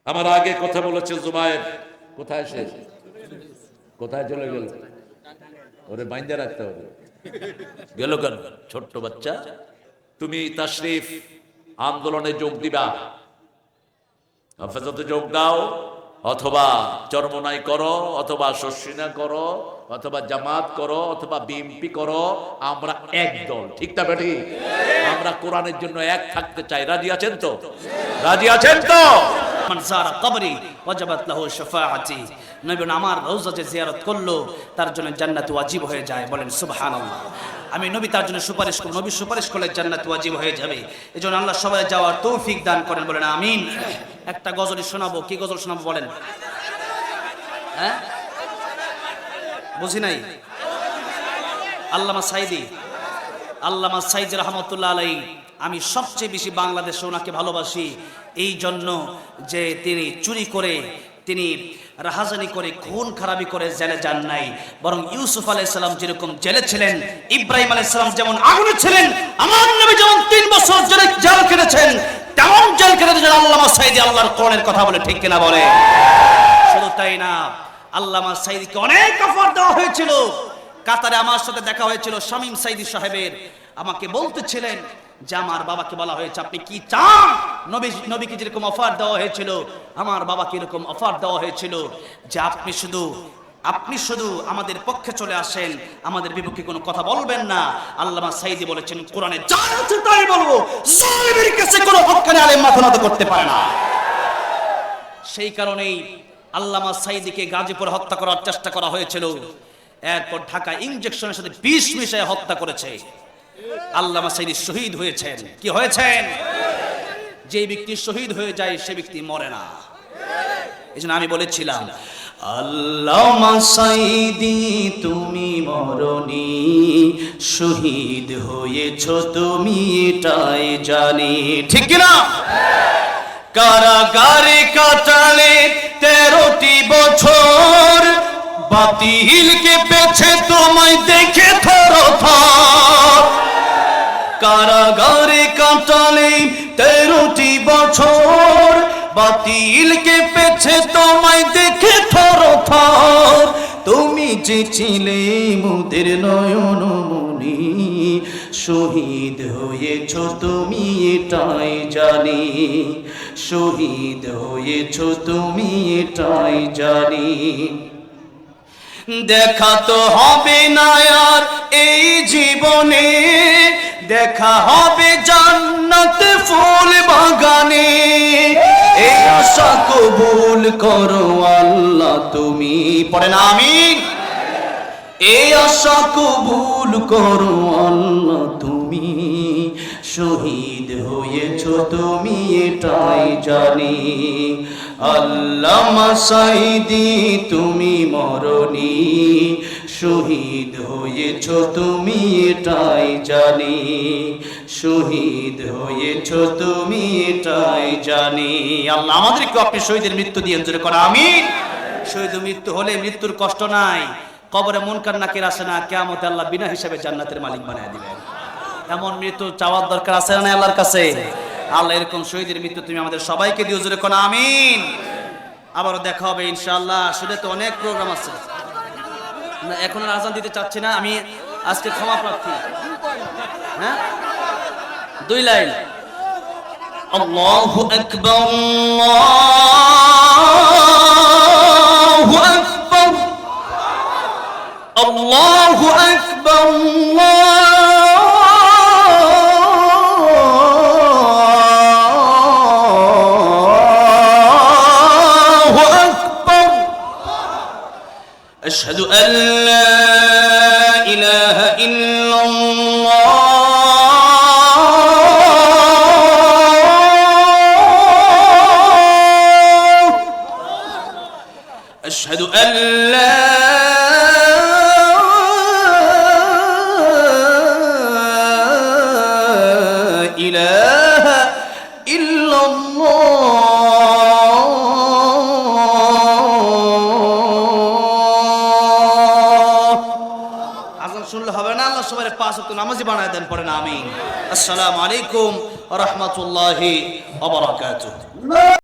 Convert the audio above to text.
আমার আগে কথা বলেছে জুবায়ের, কোথায় শেষ, কোথায় চলে গেল? ওরে বাইন্দা রাখতে হবে। গেল কেন? ছোট্ট বাচ্চা, তুমি তাশরিফ আন্দোলনে যোগ দিবা, হেফাজতে যোগ দাও, অথবা চরমনাই করো, অথবা শর্ষিনা করো, অথবা জামাত করো, অথবা বিএনপি করো, আমরা এক দল। ঠিক না বেটি? আমরা কোরআনের জন্য এক থাকতে চাই। রাজি আছেন তো? রাজি আছেন তো? মান যারা কবরি ওয়াজাবাত লাহু শাফাআতি, নবী আমার রওজা যে জিয়ারত করলো তার জন্য জান্নাত ওয়াজিব হয়ে যায়। বলেন সুবহানাল্লাহ। আমি নবী তার জন্য সুপারিশ করব, নবী সুপারিশ করলে জান্নাত ওয়াজিব হয়ে যাবে। এজন্য আল্লাহ সবাই যাওয়ার তৌফিক দান করেন। বলেন আমিন। একটা গজল শোনাবো। কি গজল শোনাবো বলেন? হ্যাঁ, বুঝি নাই। আল্লামা সাইদি রহমতুল্লাহ আলাইহি, আমি সবচেয়ে বেশি বাংলাদেশে ওনাকে ভালোবাসি এই জন্য যে তিনি চুরি করে, তিনি রাহাজানি করে, খুন খারাপি করে জেলে যান নাই, বরং ইউসুফ আলাইহিস সালাম যেরকম জেলে ছিলেন, ইব্রাহিম আলাইহিস সালাম যেমন আগুনে ছিলেন, আমার নবী যেমন 3 বছর জেল কেটেছেন, তেমন জেল কেটেছেন আল্লামা সাইদি। আল্লাহর কোরআনের কথা বলে, ঠিক কিনা বলে? শুধু তাই না, আল্লামা সাইদিকে অনেক অফার দেওয়া হয়েছিল। কাতারে আমার সাথে দেখা হয়েছিল শামীম সাইদি সাহেবের। আমাকে বলতেছিলেন যে আমার বাবাকে বলা হয়েছে আপনি কি চান? নবীকে যেরকম অফার দেওয়া হয়েছিল, আমার বাবাকে এরকম অফার দেওয়া হয়েছিল যে আপনি শুধু আমাদের পক্ষে চলে আসেন, আমাদের বিপক্ষে কোনো কথা বলবেন না। আল্লামা সাইদি বলেছেন কোরআনে যা আছে তাই বলবো, জালিমের কাছে কোনো হক্কানি আলেম মাথা নত করতে পারে না। সেই কারণেই আল্লামা সাইদিকে গাজীপুরে হত্যা করার চেষ্টা করা হয়েছিল। এরপর ঢাকা ইনজেকশনের সাথে বিষ মিশিয়ে হত্যা করেছে। আল্লামা সাইদি শহীদ হয়েছেন। কি হয়েছেন? যে ব্যক্তি শহীদ হয়ে যায় সে ব্যক্তি মরে না। এজন্য আমি বলেছিলাম আল্লামা সাইদি তুমি মরনি, শহীদ হয়েছো তুমি এটাই জানি। ঠিক কি না? কারাগারে কাটালে 13টি বছর, বাতিলকে পেছে তোমায় দেখে থরথর। কারাগারে কাটালে 13টি বছর, বাতিলকে পেছে তোমায় দেখে থরথর। তুমি যে ছিলে মোদের নয়নমণি, শহীদ হয়েছ তুমি এটাই জানি, শহীদ হয়েছ তুমি এটাই জানি। দেখা তো হবে না আর এই জীবনে, দেখা হবে জান্নাত ফুল বাগানে। এই আশা কবুল করো আল্লাহ তুমি। পড়েন আমিন। এই আশা কবুল করো আল্লাহ তুমি, শহীদ হয়েছ তুমি এটাই জানি। আল্লামা সাইদি তুমি মরনি, শহীদ হয়েছ তুমি এটাই জানি, শহীদ হয়েছ তুমি এটাই জানি। আল্লাহ আমাদেরকে আপনি শহীদের মৃত্যু দিয়ে জোরে করা আমিন। শহীদ মৃত্যু হলে মৃত্যুর কষ্ট নাই, কবরে মুনকার নাকির আসে না, কিয়ামতে আল্লাহ বিনা হিসাবে জান্নাতের মালিক বানায় দিবেন। এমন মৃত্যু চাওয়ার দরকার আছে না আল্লাহর কাছে? আল্লাহ এরকম শহীদের মৃত্যু তুমি আমাদের সবাইকে দিও জোরে কোন আমিন। আবারও দেখা হবে ইনশাআল্লাহ। আসলে তো অনেক প্রোগ্রাম আছে, এখন আর আজান দিতে চাচ্ছি না আমি, আজকে ক্ষমা প্রার্থী। হ্যাঁ, 2 লাইন। আল্লাহু আকবার, আল্লাহু আকবার, আল্লাহু আকবার, أشهد أن لا إله إلا الله، أشهد أن لا إله إلا الله। শুনলে হবে না, আল্লাহ সবার 5 ওয়াক্ত নামাজি বানায় দেন। পড়েন আমিন। আসসালামু আলাইকুম ওয়া রাহমাতুল্লাহি ওয়া বারাকাতুহু।